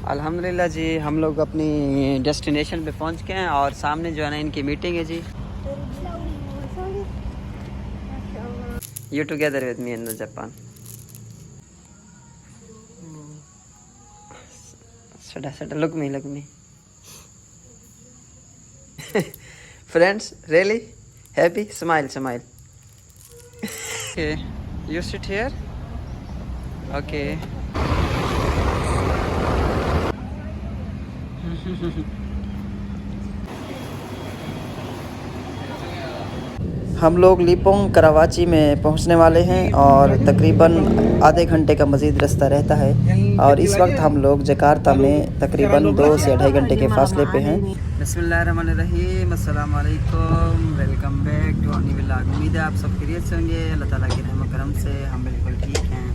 अल्हम्दुलिल्लाह जी, हम लोग अपनी डेस्टिनेशन पे पहुंच गए हैं और सामने जो है ना इनकी मीटिंग है जी। You together with me in the Japan. Look me friends, really happy, smile. Okay, you sit here. Okay. हम लोग लिपोंग कराची में पहुंचने वाले हैं और तकरीबन आधे घंटे का मज़ीद रास्ता रहता है और इस वक्त हम लोग जकार्ता में तकरीबन 2 से 2.5 घंटे के फासले पे हैं। बिस्मिल्लाहिर्रहमानिर्रहीम, अस्सलाम वालेकुम, welcome back to Oni vlog. उम्मीद है आप सब खैरियत से होंगे। अल्लाह ताला की रहमत करम से हम बिल्कुल ठीक हैं।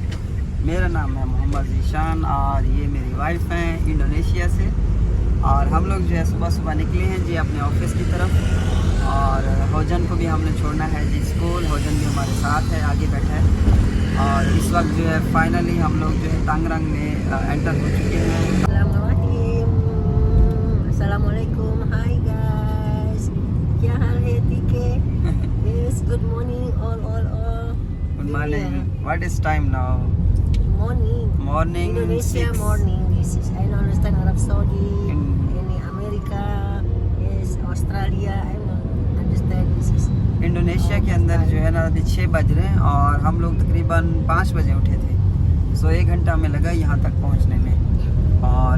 मेरा नाम है मोहम्मद ज़ीशान और ये मेरी वाइफ हैं इंडोनेशिया से। और हम लोग जो है सुबह निकले हैं जी अपने ऑफिस की तरफ और होजन को भी हमने छोड़ना है जी स्कूल। होजन भी हमारे साथ है, आगे बैठा है। और इस वक्त जो है फाइनली हम लोग जो है तांगरंग में एंटर हो चुके हैं। अस्सलामुअलैकुम, हाय गाइस, क्या हाल है? ठीक है? Yes, good morning all. Good morning. What is time now? Morning. Indonesia 6. morning. This is I don't understand Arab Saudi, any America, yes, Australia. I don't understand this is. Indonesia के अंदर जो है ना अभी 6 बज रहे हैं और हम लोग तकरीबन 5 बजे उठे थे। सो 1 घंटा हमें लगा यहाँ तक पहुँचने में। और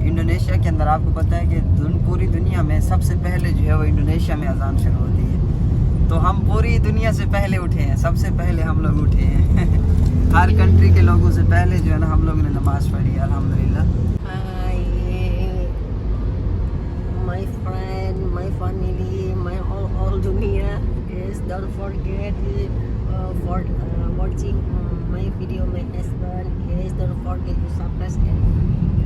इंडोनेशिया के अंदर आपको पता है कि पूरी दुनिया में सबसे पहले जो है वो इंडोनेशिया में अजान शुरू होती है। तो हम पूरी दुनिया से पहले उठे हैं, सबसे पहले हम लोग उठे हैं। हर कंट्री के लोगों से पहले जो है ना हम लोगों ने नमाज़ पढ़ी अल्हम्दुलिल्लाह। Hi, my friend, my family, my all dunia. Yes, don't forget for watching my video, my husband. Yes, don't forget to subscribe and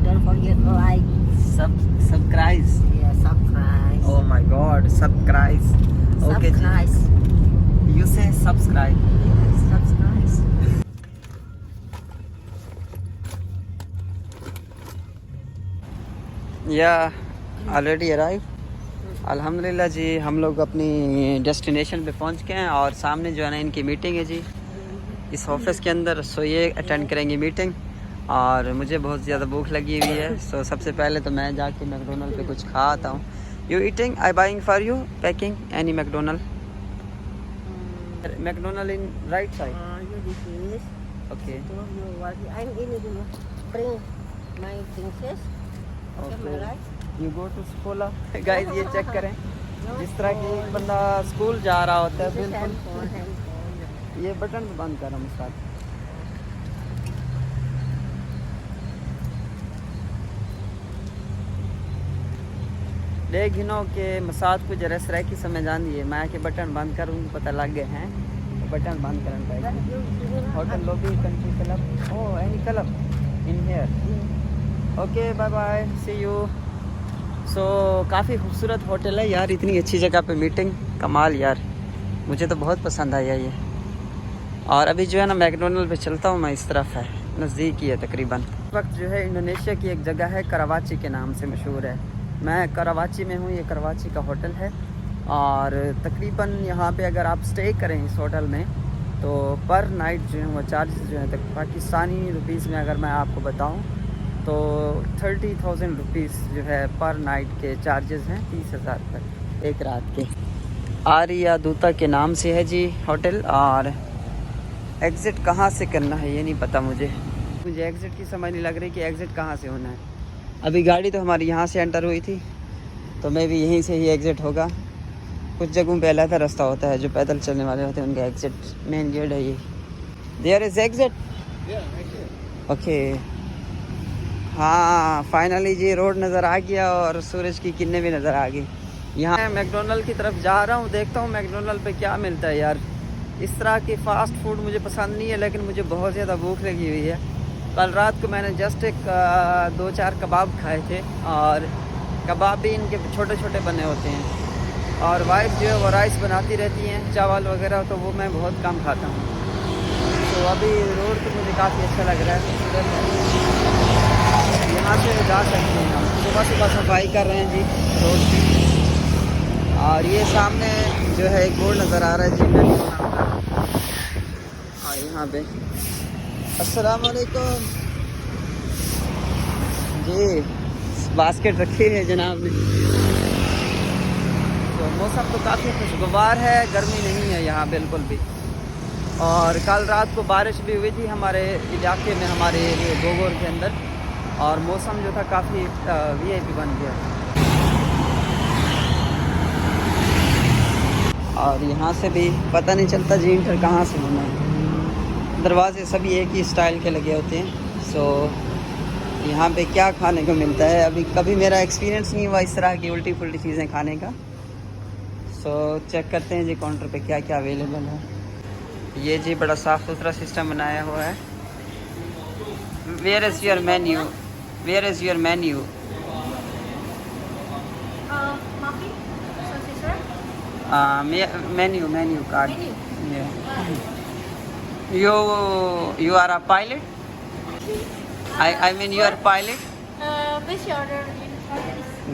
don't forget to like. Subscribe। Yeah, subscribe. Oh my God, subscribe। Okay, Subscribe. you say subscribe। Yes, subscribe. या already arrive. अल्हम्दुलिल्लाह जी, हम लोग अपनी destination पे पहुंच गए हैं और सामने जो है ना इनकी मीटिंग है जी इस ऑफिस के अंदर। सो ये अटेंड करेंगे मीटिंग और मुझे बहुत ज़्यादा भूख लगी हुई है। सो सबसे पहले तो मैं जाके मैकडोनल्ड पे कुछ खा आता हूँ। You eating, I buying for you packing any McDonald in right side. You this. Okay I'm in dulu. Bring my things. You go to school. Guys ये चेक करें, जिस तरह की एक बंदा स्कूल जा रहा होता है बिल्कुल। ये बटन बंद कर हम साथ। देख गिनो के मसाद को जरा सराय की समझ आती है। मैं के बटन बंद कर उनको पता लग गए हैं तो बटन बंद करना चाहिए। Hotel lobby country club, oh any club in here. Okay bye bye, see you. So काफ़ी खूबसूरत होटल है यार, इतनी अच्छी जगह पे मीटिंग, कमाल यार, मुझे तो बहुत पसंद आया ये। और अभी जो है ना मैकडोनल्ड पे चलता हूँ मैं, इस तरफ है, नज़दीक ही है तकरीबन। इस वक्त जो है इंडोनेशिया की एक जगह है करावाची के नाम से मशहूर है। मैं करावाची में हूँ, ये करावाची का होटल है। और तकरीबन यहाँ पे अगर आप स्टे करें इस होटल में तो पर नाइट जो है वो चार्जेस जो है पाकिस्तानी रुपीज़ में अगर मैं आपको बताऊँ तो 30,000 रुपीज़ जो है पर नाइट के चार्जेस हैं, 30,000 तक एक रात के। आर्या दूता के नाम से है जी होटल। और एग्ज़िट कहाँ से करना है ये नहीं पता मुझे एग्ज़िट की समझ नहीं लग रही कि एग्ज़िट कहाँ से होना है। अभी गाड़ी तो हमारी यहाँ से एंटर हुई थी तो मैं भी यहीं से ही एग्ज़िट होगा। कुछ जगहों पे अलग रास्ता होता है, जो पैदल चलने वाले होते हैं उनका एग्ज़िट मेन गेट है ये। There is exit. ओके, हाँ फाइनली जी रोड नज़र आ गया और सूरज की किरणें भी नज़र आ गई। यहाँ मैं मैकडोनल्ड की तरफ जा रहा हूँ, देखता हूँ मैकडोनल्ड पे क्या मिलता है यार। इस तरह की फ़ास्ट फूड मुझे पसंद नहीं है, लेकिन मुझे बहुत ज़्यादा भूख लगी हुई है। कल रात को मैंने जस्ट एक 2-4 कबाब खाए थे और कबाब भी इनके छोटे छोटे बने होते हैं। और वाइफ जो है वो राइस बनाती रहती हैं, चावल वगैरह, तो वो मैं बहुत कम खाता हूँ। तो अभी रोड तो मुझे काफ़ी अच्छा लग रहा है। यहाँ से जा सकते हैं हम। सुबह सुबह सफाई कर रहे हैं जी रोड की। और ये सामने जो है एक बोर्ड नज़र आ रहा है जी मेट्रो नाम का। और यहाँ पे अस्सलाम वालेकुम जी, बास्केट रखी है जनाब ने। तो मौसम तो काफ़ी खुशगवार है, गर्मी नहीं है यहाँ बिल्कुल भी। और कल रात को बारिश भी हुई थी हमारे इलाके में, हमारे एरिया गोगोर के अंदर, और मौसम जो था काफ़ी वीआईपी बन गया। और यहाँ से भी पता नहीं चलता जी इंटर कहाँ से होना है। दरवाजे सभी एक ही स्टाइल के लगे होते हैं। सो यहाँ पे क्या खाने को मिलता है, अभी कभी मेरा एक्सपीरियंस नहीं हुआ इस तरह की उल्टी पुल्टी चीज़ें खाने का। सो चेक करते हैं जी काउंटर पे क्या क्या अवेलेबल है। ये जी बड़ा साफ़ सुथरा सिस्टम बनाया हुआ है। Where is your menu, where is your menu? Menu card. You are a pilot? I mean you are pilot? Which order?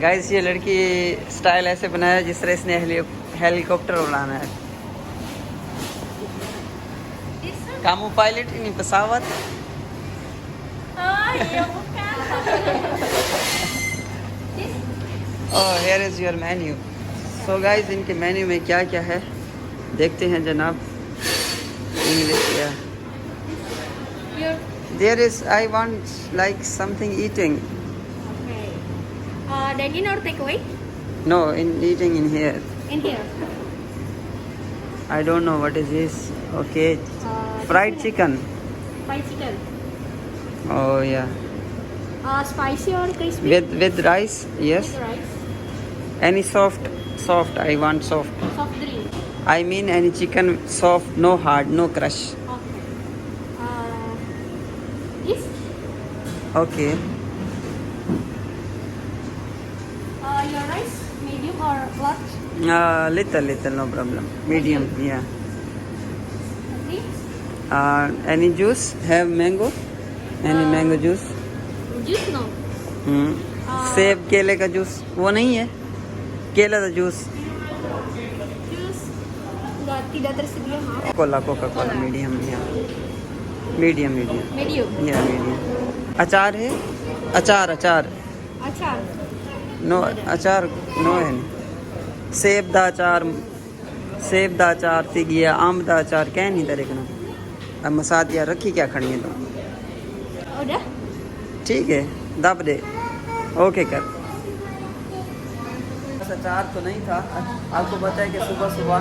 Guys ये लड़की स्टाइल ऐसे बनाया है जिस तरह इसने हेलीकॉप्टर उड़ाना है। This one? Kamu pilot ini pesawat? Oh, iya bukan. This? Oh, here is your menu. So guys इनके मेन्यू में क्या क्या है देखते हैं जनाब। इंग्लिश या Your. There is, I want like something eating. Okay. Dine-in or takeaway? No, in eating in here. In here. I don't know what is this. Okay, fried chicken. Fried chicken. Oh yeah. Spicy or crispy? With rice, yes. With rice. Any soft. I want soft. Soft drink. I mean any chicken soft, no hard, no crush. Okay. This? Okay. Your rice, medium or large? Little, no problem. Medium, yeah. Drinks? Any juice? Have mango? Any mango juice? Juice no. सेब केले का juice वो नहीं है, केला का juice. Juice tidak tersedia, maaf. Coca Cola medium या medium Medium. या मीडियम। अचार है? अचार Achar. नो अचार नो है। सेब दा अचार थी गया, आम दा अचार क्या नहीं तरह का। अब मसाद यार रखी क्या खड़ी है तो Udah? ठीक है दब दे। ओके कर। अचार तो नहीं था। आपको पता है कि सुबह सुबह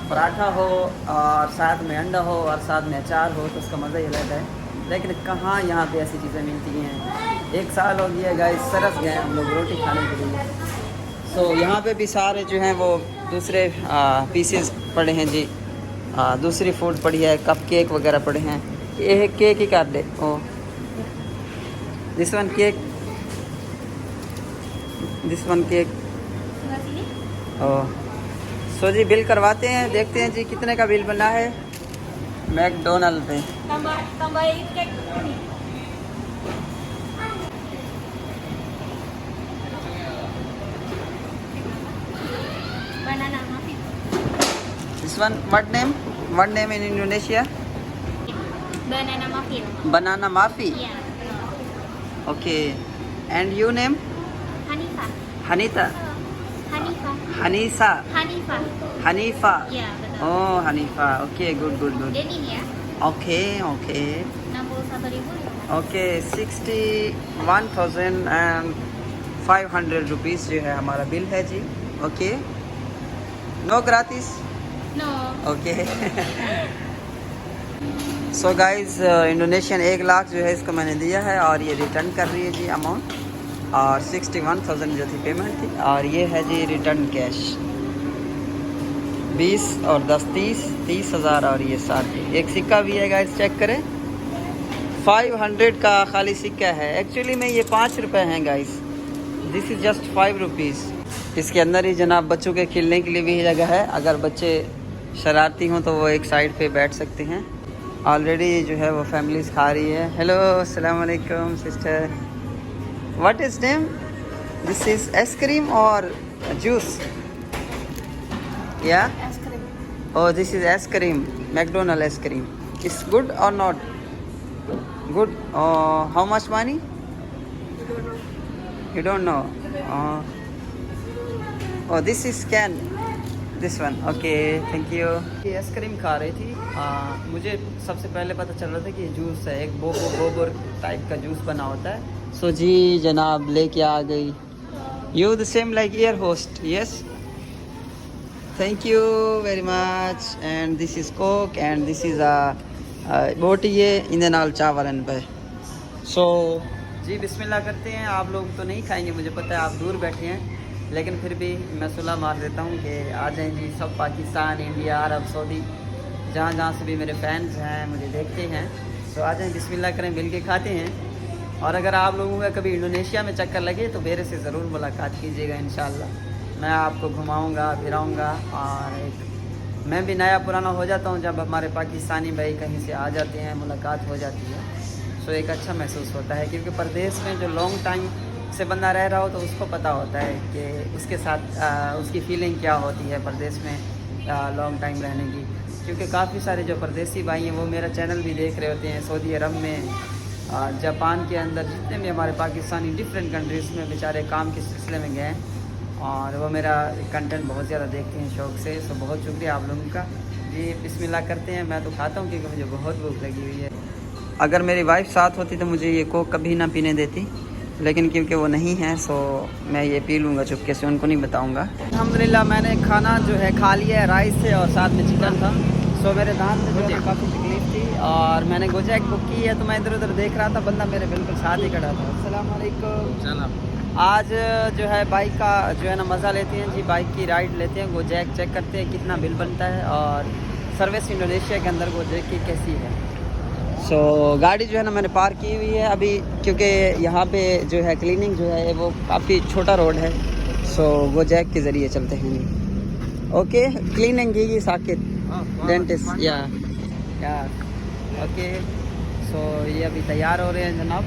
पराठा हो और साथ में अंडा हो और साथ में अचार हो तो उसका मज़ा ही अलग है। लेकिन कहाँ यहाँ पे ऐसी चीज़ें मिलती हैं। 1 साल हो गया गाइस, सरस गए हम लोग रोटी खाने के लिए। सो यहाँ पे भी सारे जो हैं वो दूसरे पीसेस पड़े हैं जी। दूसरी फूड पड़ी है, कप केक वगैरह पड़े हैं। ये केक ही कर दे। Oh this one cake, this one cake. Sebelah sini. Oh so जी बिल करवाते हैं, देखते हैं जी कितने का बिल बना है मैकडोनल्ड पे। Tambahin cake ini. Banana muffin. This one what name in Indonesia? Banana muffin. Banana muffin. Iya. Okay and you name? Hanifa. Hanita, Hanifa. Hanisa, Hanifa. Hanifa. Iya, betul. Oh Hanifa, okay good good good. Denim ya. Okay okay 61.000. Okay 61,500 rupees जो है हमारा बिल है जी। Okay no ग्रातिस। No. Okay so guys Indonesian 1 lakh जो है इसको मैंने दिया है और ये रिटर्न कर रही है जी अमाउंट। और 61,000 जो थी पेमेंट थी और ये है जी रिटर्न कैश 20 और 10 30,000 और ये 7 एक सिक्का भी है गाइस चेक करें। 500 का खाली सिक्का है, एक्चुअली में ये 5 रुपये हैं guys. This is just 5 rupees. इसके अंदर ही जनाब बच्चों के खेलने के लिए भी जगह है, अगर बच्चे शरारती हों तो वो एक साइड पे बैठ सकते हैं। ऑलरेडी जो है वो फैमिलीज खा रही है। हेलो अस्सलाम वालेकुम sister, What is name? This is ice cream or juice? Yeah? Ice cream. Oh, this is ice cream. McDonald's ice cream. It's good or not? Good. How much money? You don't know. Oh, this is can. This one. Okay, thank you. ये ice cream खा रही थी। मुझे सबसे पहले पता चल रहा था कि ये जूस है, एक बोबर टाइप का जूस बना होता है। सो जी जनाब लेके आ गई। You the same like ear host, yes? Thank you very much. And this is Coke and this is बोटी है इनके नाल चावल इन पे। So जी बिस्मिल्लाह करते हैं। आप लोग तो नहीं खाएंगे, मुझे पता है आप दूर बैठे हैं, लेकिन फिर भी मैं सुलह मार देता हूँ कि आ जाएं जी सब, पाकिस्तान, इंडिया, अरब सऊदी, जहाँ जहाँ से भी मेरे फैंस हैं, मुझे देखते हैं, तो आ जाएं, बिस्मिल्लाह करें, मिल के खाते हैं। और अगर आप लोगों का कभी इंडोनेशिया में चक्कर लगे तो मेरे से ज़रूर मुलाकात कीजिएगा इंशाल्लाह। मैं आपको घुमाऊँगा फिराऊँगा, और मैं भी नया पुराना हो जाता हूँ जब हमारे पाकिस्तानी भाई कहीं से आ जाते हैं, मुलाकात हो जाती है, सो एक अच्छा महसूस होता है। क्योंकि परदेश में जो लॉन्ग टाइम से बंदा रह रहा हो तो उसको पता होता है कि उसके साथ उसकी फीलिंग क्या होती है परदेश में लॉन्ग टाइम रहने की। क्योंकि काफ़ी सारे जो परदेसी भाई हैं वो मेरा चैनल भी देख रहे होते हैं, सऊदी अरब में, जापान के अंदर, जितने भी हमारे पाकिस्तानी डिफरेंट कंट्रीज़ में बेचारे काम के सिलसिले में गए हैं, और वो मेरा कंटेंट बहुत ज़्यादा देखते हैं शौक़ से। सो बहुत शुक्रिया आप लोगों का जी। बिस्मिल्लाह करते हैं। मैं तो खाता हूँ क्योंकि मुझे बहुत भूख लगी हुई है। अगर मेरी वाइफ साथ होती तो मुझे ये कोक कभी ना पीने देती, लेकिन क्योंकि वो नहीं है सो मैं ये पी लूँगा चुपके से, उनको नहीं बताऊँगा। अल्हम्दुलिल्लाह मैंने खाना जो है खा लिया है, राइस थे और साथ में चिकन था। सो मेरे दांत में जो है काफ़ी तकलीफ थी और मैंने गोजैक बुक की है, तो मैं इधर उधर देख रहा था, बंदा मेरे बिल्कुल साथ ही खड़ा था। अस्सलाम वालेकुम। आज जो है बाइक का जो है ना मज़ा लेते हैं जी, बाइक की राइड लेते हैं, गोजैक चेक करते हैं कितना बिल बनता है, और सर्विस इंडोनेशिया के अंदर गोजैक की कैसी है। सो गाड़ी जो है ना मैंने पार्क की हुई है अभी, क्योंकि यहाँ पे जो है क्लीनिंग जो है वो काफ़ी छोटा रोड है, सो वो जैक के ज़रिए चलते हैं। ओके, क्लीनिंग की साकिब डेंटिस्ट या ओके। सो ये अभी तैयार हो रहे हैं जनाब।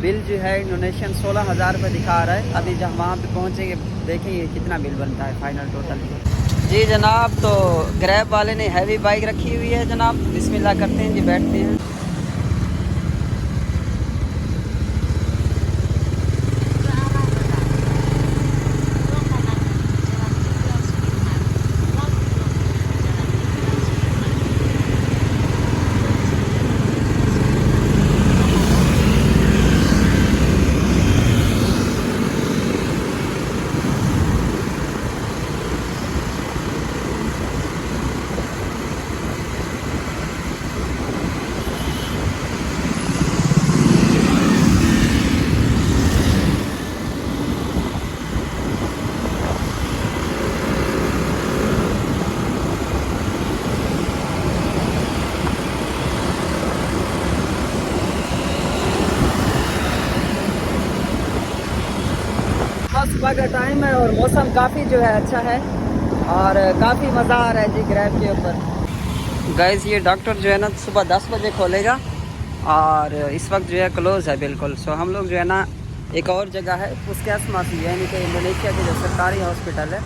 बिल जो है इंडोनेशियन 16,000 रुपये दिखा रहा है। अभी जब वहाँ पे पहुँचेंगे देखेंगे कितना बिल बनता है फाइनल टोटल जी जनाब। तो ग्रैब वाले ने हैवी बाइक रखी हुई है जनाब, बिस्मिल्लाह करते हैं जी, बैठते हैं। सुबह का टाइम है और मौसम काफ़ी जो है अच्छा है और काफ़ी मज़ा आ रहा है जी ग्रैब के ऊपर। गाइस ये डॉक्टर जो है ना सुबह 10 बजे खोलेगा और इस वक्त जो है क्लोज़ है बिल्कुल। सो हम लोग जो है ना एक और जगह है उसके आसपास, यानी कि इंडोनेशिया के जो सरकारी हॉस्पिटल है,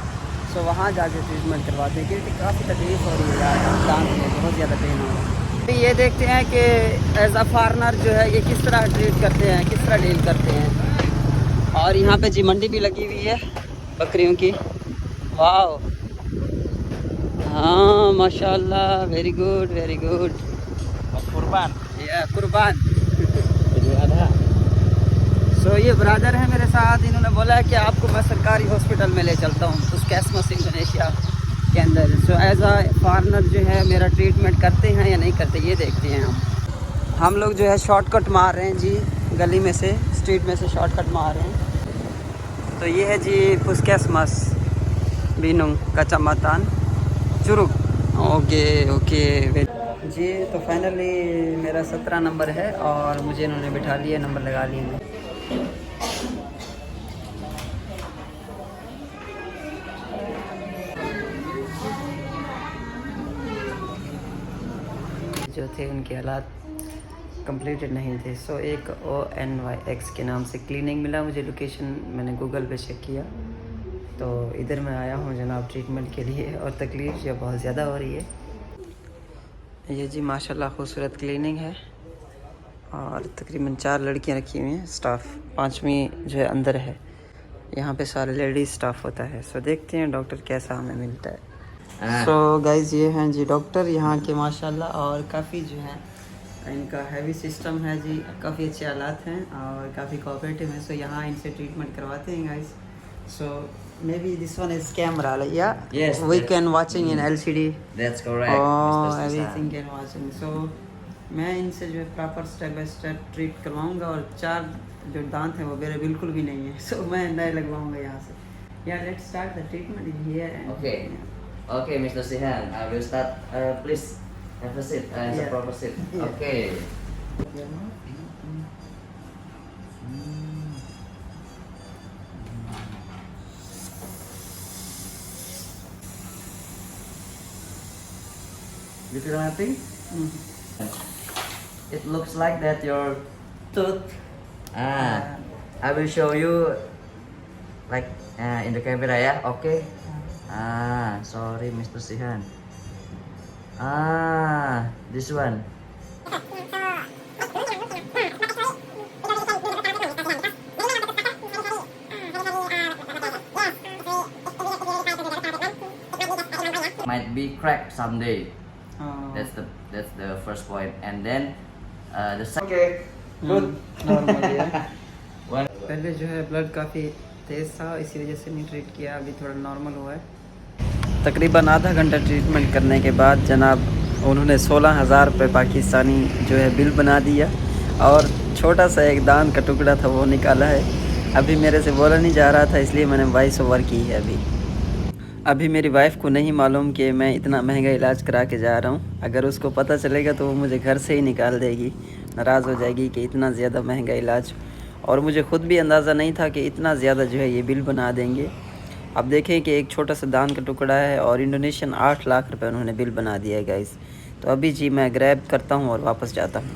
सो वहाँ जाके ट्रीटमेंट करवाते हैं क्योंकि काफ़ी तकलीफ़ हो रही है यार, दांत में बहुत ज़्यादा पेन हो रहा है। अभी ये देखते हैं कि एज अ फॉरेनर जो है ये किस तरह ट्रीट करते हैं, किस तरह डील करते हैं। और यहाँ पे जी मंडी भी लगी हुई है बकरियों की। वाह, हाँ माशाल्लाह, वेरी गुड वेरी गुड। कुर्बान या कुर्बान। सो ये ब्रदर है मेरे साथ, इन्होंने बोला है कि आपको मैं सरकारी हॉस्पिटल में ले चलता हूँ उस कैसमस इंडोनेशिया के अंदर। सो एज अ फॉरेनर जो है मेरा ट्रीटमेंट करते हैं या नहीं करते ये देखते हैं हम लोग जो है शॉर्टकट मार रहे हैं जी, गली में से, स्ट्रीट में से शॉर्टकट मार रहे हैं। तो ये है जी पुस्कैसमस बीनुंग कचामातान चुरुक। ओके ओके जी। तो फाइनली मेरा 17 नंबर है और मुझे इन्होंने बिठा लिया, नंबर लगा लिए। जो थे उनके हालात कंप्लीटेड नहीं थे। सो एक ONYX के नाम से क्लिनिक मिला मुझे, लोकेशन मैंने गूगल पे चेक किया, तो इधर मैं आया हूँ जनाब ट्रीटमेंट के लिए, और तकलीफ़ जो बहुत ज़्यादा हो रही है। ये जी माशाल्लाह खूबसूरत क्लिनिक है, और तकरीबन 4 लड़कियाँ रखी हुई हैं, स्टाफ 5वीं जो है अंदर है। यहाँ पे सारे लेडीज स्टाफ होता है। सो देखते हैं डॉक्टर कैसा हमें मिलता है। सो गाइज ये हैं जी डॉक्टर यहाँ के माशाल्लाह, और काफ़ी जो है इनका हैवी सिस्टम है जी, काफ़ी अच्छे हालात हैं और काफ़ी कोऑपरेटिव हैं। सो यहाँ इनसे ट्रीटमेंट करवाते हैं guys. So maybe this one is camera, या Yes, we that- can watching in LCD। That's correct. Oh, Mr. Susan. everything can watching. So मैं इनसे जो है proper step by step treat करवाऊंगा, और 4 जो दांत हैं वो मेरे बिल्कुल भी नहीं है। सो मैं नए लगवाऊंगा यहाँ से। या let's start the treatment here. Okay. Okay, Mr. Sihan, I will start. Please have a seat. It's Yeah. a proper seat. Yeah. Okay. You feel happy? It looks like that your tooth. I will show you like in the camera, yeah. Okay. Sorry, Mr. Sihan. This one. Might be cracked someday. That's the first point, and then the second. Okay. Good. Normal है। One. पहले जो है blood काफ़ी तेज़ था, इसी वजह से नहीं ट्रीट किया, अभी थोड़ा नॉर्मल हुआ है। तकरीबन आधा घंटा ट्रीटमेंट करने के बाद जनाब उन्होंने 16,000 रुपये पाकिस्तानी जो है बिल बना दिया, और छोटा सा एक दान का टुकड़ा था वो निकाला है। अभी मेरे से बोला नहीं जा रहा था, इसलिए मैंने वॉइस ओवर की है। अभी मेरी वाइफ़ को नहीं मालूम कि मैं इतना महंगा इलाज करा के जा रहा हूँ। अगर उसको पता चलेगा तो वो मुझे घर से ही निकाल देगी, नाराज़ हो जाएगी कि इतना ज़्यादा महंगा इलाज। और मुझे ख़ुद भी अंदाज़ा नहीं था कि इतना ज़्यादा जो है ये बिल बना देंगे। अब देखें कि एक छोटा सा दान का टुकड़ा है, और इंडोनेशियन 8 लाख रुपए उन्होंने बिल बना दिया है गाइस। तो अभी जी मैं ग्रैब करता हूँ और वापस जाता हूँ।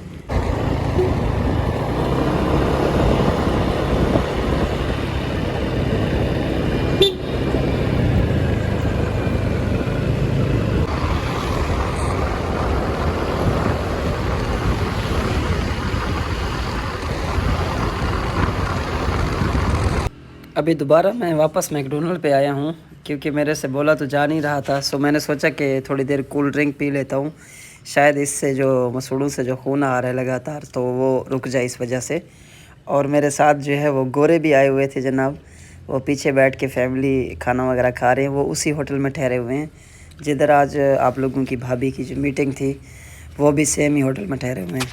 अभी दोबारा मैं वापस मैकडोनल्ड पे आया हूँ, क्योंकि मेरे से बोला तो जा नहीं रहा था। सो मैंने सोचा कि थोड़ी देर कूल ड्रिंक पी लेता हूँ, शायद इससे जो मसूड़ों से जो खून आ रहा है लगातार तो वो रुक जाए इस वजह से। और मेरे साथ जो है वो गोरे भी आए हुए थे जनाब, वो पीछे बैठ के फैमिली खाना वगैरह खा रहे हैं। वो उसी होटल में ठहरे हुए हैं जिधर आज आप लोगों की भाभी की जो मीटिंग थी, वो भी सेम ही होटल में ठहरे हुए हैं।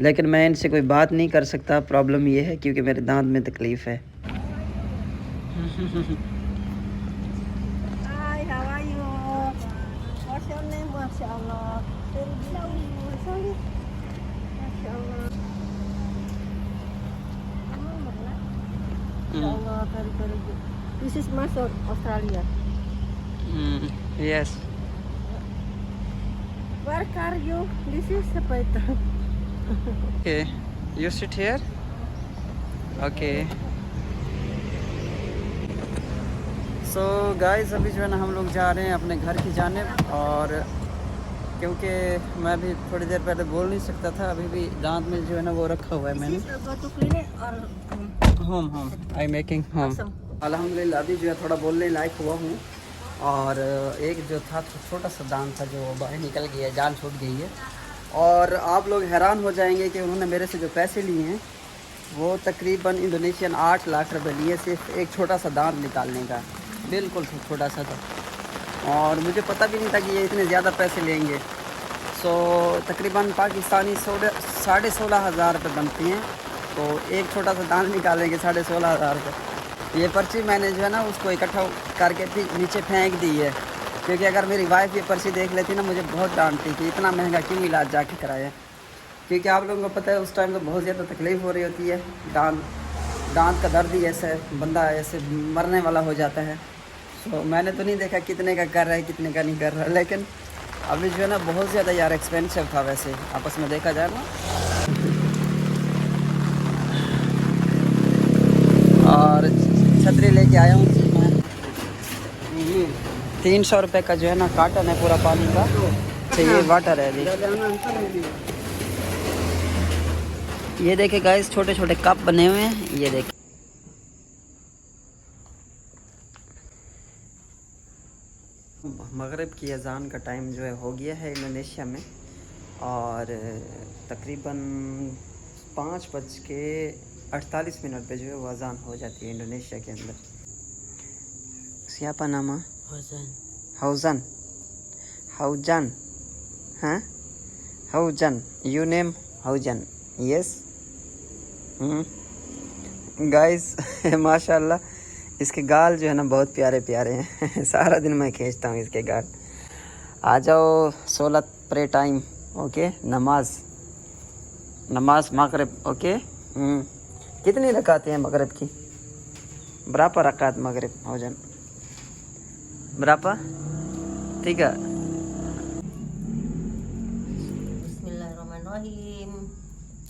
लेकिन मैं इनसे कोई बात नहीं कर सकता, प्रॉब्लम ये है क्योंकि मेरे दांत में तकलीफ़ है। Hi, how are you? What's your name? Masya Allah. Sorry. Masya Allah. Masya Allah, very good. This is Masuk, Australia. Yes. Where are you? This is Sepeta. Okay. You sit here. Okay. So guys अभी जो है ना हम लोग जा रहे हैं अपने घर की जानिब, और क्योंकि मैं भी थोड़ी देर पहले बोल नहीं सकता था, अभी भी दांत में जो है ना वो रखा हुआ है मैंने। This is go to clinic or home I making home. Awesome. अल्हम्दुलिल्लाह अभी जो है थोड़ा बोलने लायक हुआ हूँ, और एक जो था छोटा सा दांत था जो बाहर निकल गया, जान छूट गई है। और आप लोग हैरान हो जाएंगे कि उन्होंने मेरे से जो पैसे लिए हैं वो तकरीबन इंडोनेशियन 8 लाख रुपए लिए, सिर्फ एक छोटा सा दांत निकालने का, बिल्कुल छोटा सा था। और मुझे पता भी नहीं था कि ये इतने ज़्यादा पैसे लेंगे। सो तकरीबन पाकिस्तानी 16,500 रुपये बनती हैं, तो एक छोटा सा दांत निकालेंगे 16,500 रुपये। ये पर्ची मैंने जो है ना उसको इकट्ठा करके नीचे फेंक दी है, क्योंकि अगर मेरी वाइफ ये पर्ची देख लेती ना मुझे बहुत डांटती कि इतना महंगा क्यों इलाज जाके कराया। क्योंकि आप लोगों को पता है उस टाइम तो बहुत ज़्यादा तकलीफ़ हो रही होती है, दांत का दर्द ही ऐसे बंदा ऐसे मरने वाला हो जाता है। तो मैंने तो नहीं देखा कितने का कर रहा है कितने का नहीं कर रहा है, लेकिन अभी जो है ना बहुत ज़्यादा यार एक्सपेंसिव था वैसे आपस में देखा जाए ना। और छतरी लेके आया हूँ मैं। 300 रुपये का जो है ना कार्टन है पूरा पानी का। अच्छा ये वाटर है अभी। ये देखे गाइस छोटे छोटे कप बने हुए हैं, ये देखे। मगरिब की अजान का टाइम जो है हो गया है इंडोनेशिया में, और तकरीबन 5:48 पे जो है वो अजान हो जाती है इंडोनेशिया के अंदर। siapa nama? Hauzan. Hauzan. Huh? Hauzan. You name Hauzan. Yes. Guys माशाल्लाह इसके गाल जो है ना बहुत प्यारे प्यारे हैं। सारा दिन मैं खींचता हूँ इसके गाल। आ जाओ 16 प्रे टाइम। ओके नमाज मगरिब। ओके कितनी रकातें हैं मगरिब की? berapa रकात मगरिब Hauzan? berapa? 3. Bismillahirrahmanirrahim.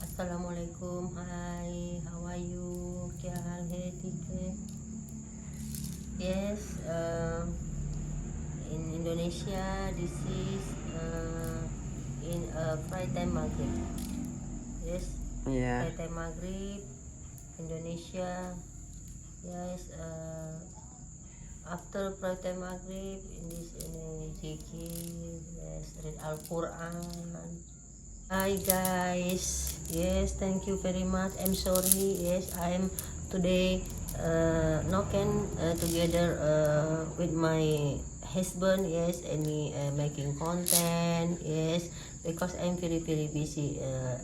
Assalamualaikum. Hi, how are you? क्या हाल है? ठीक है? Yes, in Indonesia this is in Friday time Maghrib. Yes, Yeah. Friday time Maghrib, Indonesia. Yes, after Friday time Maghrib in this zikir, yes, read Al-Quran. Hi guys, yes, thank you very much. I'm sorry, yes, I'm today not can together with my husband, yes, and making content, yes, because I'm very busy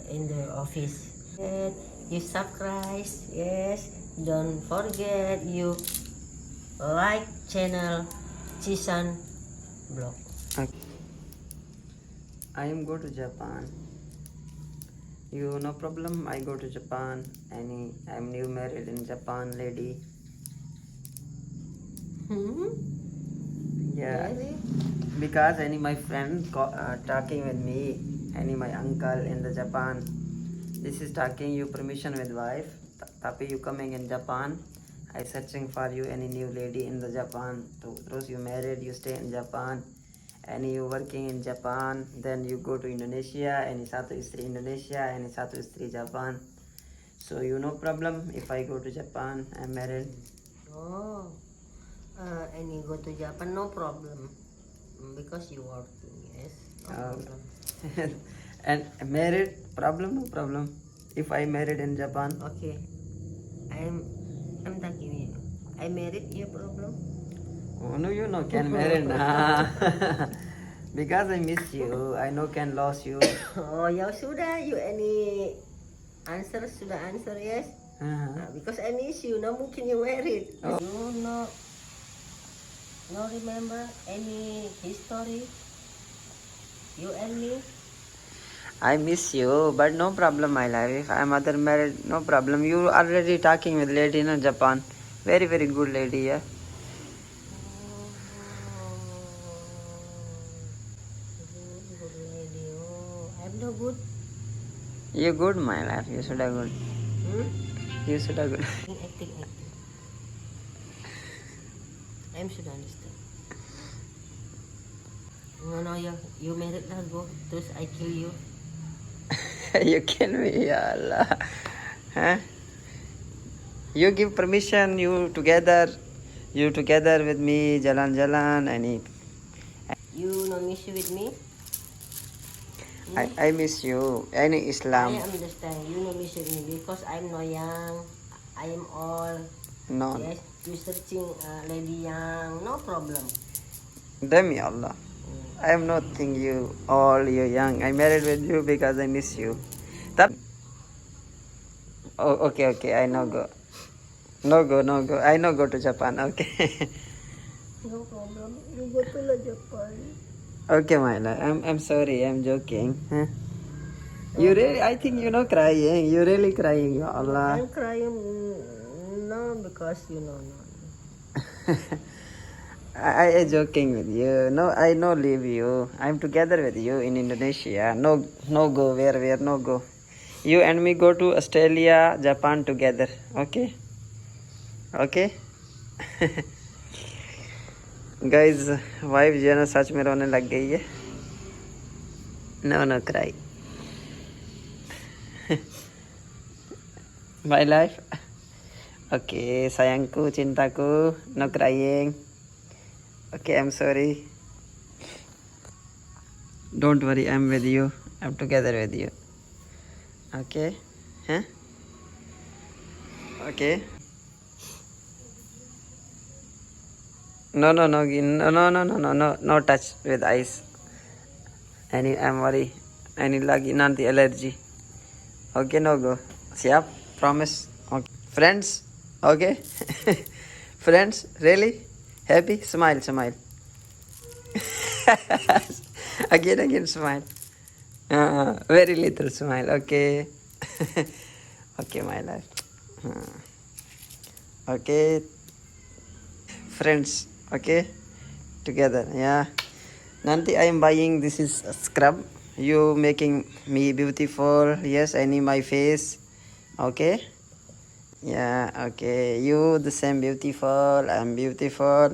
in the office. And you subscribe, yes, don't forget you like channel Chisan Blog. I am go to Japan. You no problem. I go to Japan. I'm new married in Japan, lady. Yeah. Really? Because any my friend talking with me, any my uncle in the Japan. This is talking you permission with wife. Tapi you coming in Japan. I searching for you any new lady in the Japan. Those you married, you stay in Japan. And you working in Japan, then you go to Indonesia, and satu istri Indonesia, and satu istri Japan. So you no problem if I go to Japan, I'm married. Oh, and you go to Japan, no problem, because you working, yes, no problem. And married, problem, no problem. If I married in Japan. Okay, I'm talking you. I married, you problem? Oh no, you know can marry nah. Because I miss you, I know can lose you. Oh, ya sudah, you any answer sudah answer yes. Because I miss you, no mungkin you married. Oh. You no remember any history? You and me? I miss you, but no problem, my life. If I'm other married, no problem. You already talking with lady in Japan. Very good lady, yeah. Good lady. Oh, I'm no good. You good, my life. You should have good. You should have good. Acting. I should understand. No, you married now, go. Terus I kill you. You kill me, ya Allah. Huh? You give permission, you together with me, jalan-jalan, You no miss you with me? I miss you. Any Islam? I understand. You no miss you with me because I'm no young. I am old. No. Yes, you searching lady young. No problem. Damn ya Allah. I am not think you all you young. I married with you because I miss you. Oh, okay. I no go. No go. I no go to Japan. Okay. No problem. You go to Japan. Okay, my love. I'm sorry. I'm joking. Huh? You really? I think you know crying. You really crying. Ya Allah. I'm crying. No, because you know. I joking with you. No, I no leave you. I'm together with you in Indonesia. No go where no go. You and me go to Australia, Japan together. Okay? Okay? Guys, wife जो है ना सच में रोने लग गई है. No cry. My life. Okay, sayangku, cintaku, no crying. Okay, I'm sorry. Don't worry, I'm with you. I'm together with you. Okay? Huh? Okay. No, no touch with eyes. I'm worry. Any lagi nanti allergy. Okay, no go. Siap? Promise? Okay. Friends? Okay? Friends? Really? Happy? Smile. Again, smile. Very little smile. Okay. Okay, my life. Okay. Friends. Okay? Together. Yeah. Nanti I am buying this is a scrub. You making me beautiful. Yes, I need my face. Okay? Yeah, okay. You the same beautiful. I'm beautiful.